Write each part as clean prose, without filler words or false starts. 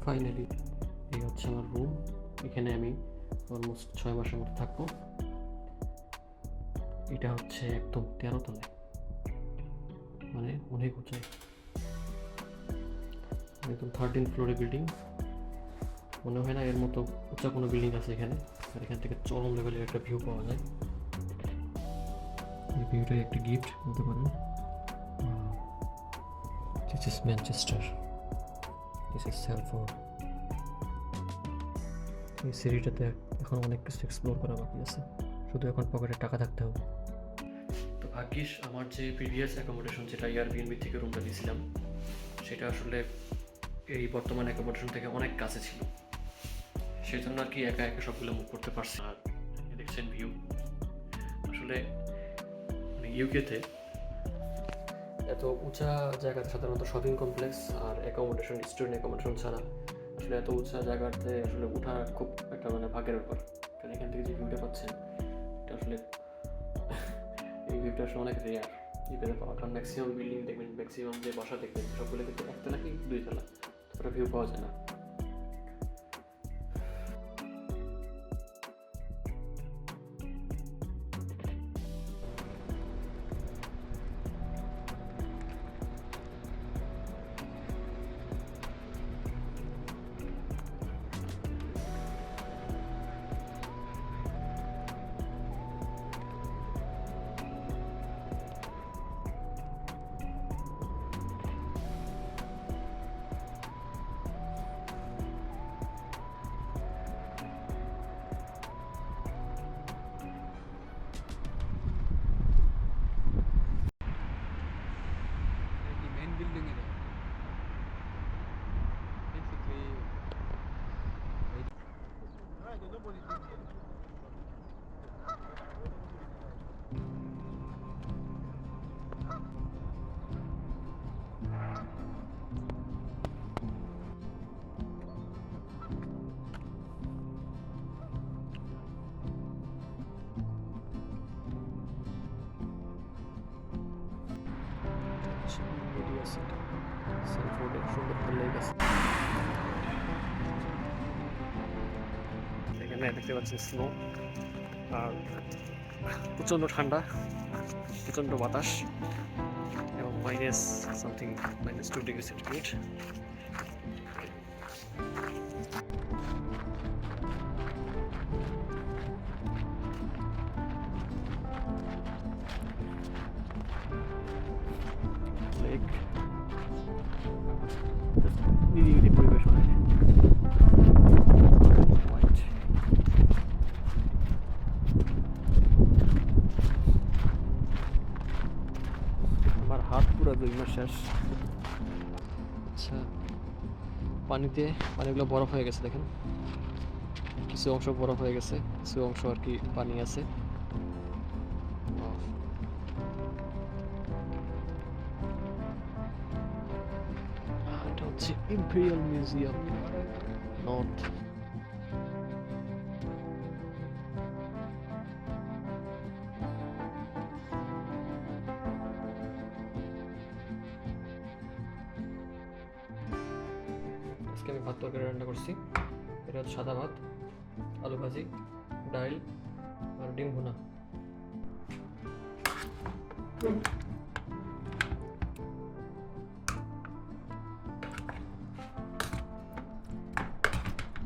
Finally এই হচ্ছে আমার রুম। এখানে আমি অলমোস্ট 6 মাসের মতো থাকবো। এটা হচ্ছে একদম 13 তলায়, মানে অনেক উঁচাই, একদম 13 ফ্লোরে বিল্ডিং। মনে হয় না এর মতো উঁচা কোনো বিল্ডিং আছে এখানে। আর এখান থেকে চরম লেভেলের একটা ভিউ পাওয়া যায়। এই ভিউটাই একটা গিফট বলতে পারেন। This is Manchester, this is Salford. এই সিরিজটাতে এখন অনেক কিছু এক্সপ্লোর করা বাকি আছে, শুধু এখন পকেটে টাকা থাকতে হবে। তো ভাগ্যিস আমার যে প্রিভিয়াস অ্যাকোমোডেশন, যেটা এয়ারবিএনবি থেকে রুমটা দিয়েছিলাম, সেটা আসলে এই বর্তমান অ্যাকোমোডেশন থেকে অনেক কাছে ছিল। সেই জন্য আর কি একা একা সবগুলো মুভ করতে পারছি। আর দেখছেন ভিউ, আসলে ইউকেতে এত উঁচা জায়গাতে সাধারণত শপিং কমপ্লেক্স আর অ্যাকোমোডেশন, স্টুডেন্ট অ্যাকোমোডেশন ছাড়া আসলে এত উঁচা জায়গাতে আসলে ওঠা খুব একটা মানে ভাগ্যের ব্যাপার। কারণ এখান থেকে যে ভিউটা পাচ্ছেন, এটা আসলে এই ভিউটা আসলে অনেক রেয়ার ইউকেতে পাওয়া। কারণ ম্যাক্সিমাম বিল্ডিং দেখবেন, ম্যাক্সিমাম যে বাসা দেখবেন, সবগুলো কিন্তু একতলা কি দুইতলা, তারপরে ভিউ পাওয়া যায় না। এখানে দেখতে পাচ্ছেন স্নো, আর প্রচণ্ড ঠান্ডা, প্রচণ্ড বাতাস, এবং মাইনাস সামথিং -2°C। লেক, নিরিবিলি পরিবেশ অনেক। আমার হাত পুরো 2 মাস শেষ। আচ্ছা, পানিগুলো বরফ হয়ে গেছে, দেখেন কিছু অংশ বরফ হয়ে গেছে, কিছু অংশ আর কি পানি আছে। এটা হচ্ছে ইম্পেরিয়াল মিউজিয়াম নর্থ। আজকে আমি ভাত তরকারি রান্না করছি। এটা হচ্ছে সাদা ভাত, আলু ভাজি, ডাল আর ডিম ভুনা।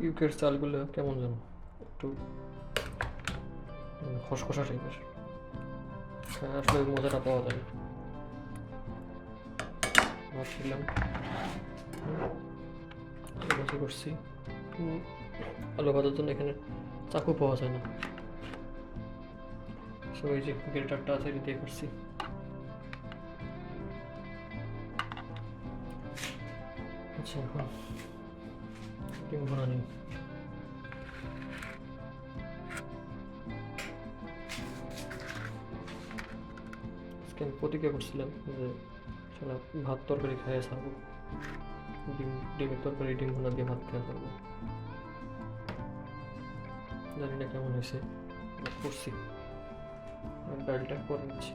ইউকের চালগুলো কেমন যেন একটু খসখসা টাইপের, আসলে মজাটা পাওয়া যায় না। ভাত খেলাম, ভাজি করছি। আলু ভাজার জন্য এখানে চাকু পাওয়া যায় না, সো এই যে গ্রেটারটা আছে, এটা দিয়ে করছি। আচ্ছা, এখন ডিম ভুনা নিই। আজকে আমি প্রতিজ্ঞা করছিলাম যে সারা ভাত তরকারি খাইয়ে ছাড়বো, ডিমের তরকারি ডিম ভুনা দিয়ে ভাত খেয়ে ছাড়বো। জানি না কেমন হয়েছে, করছি। ডালটা করে নিচ্ছি।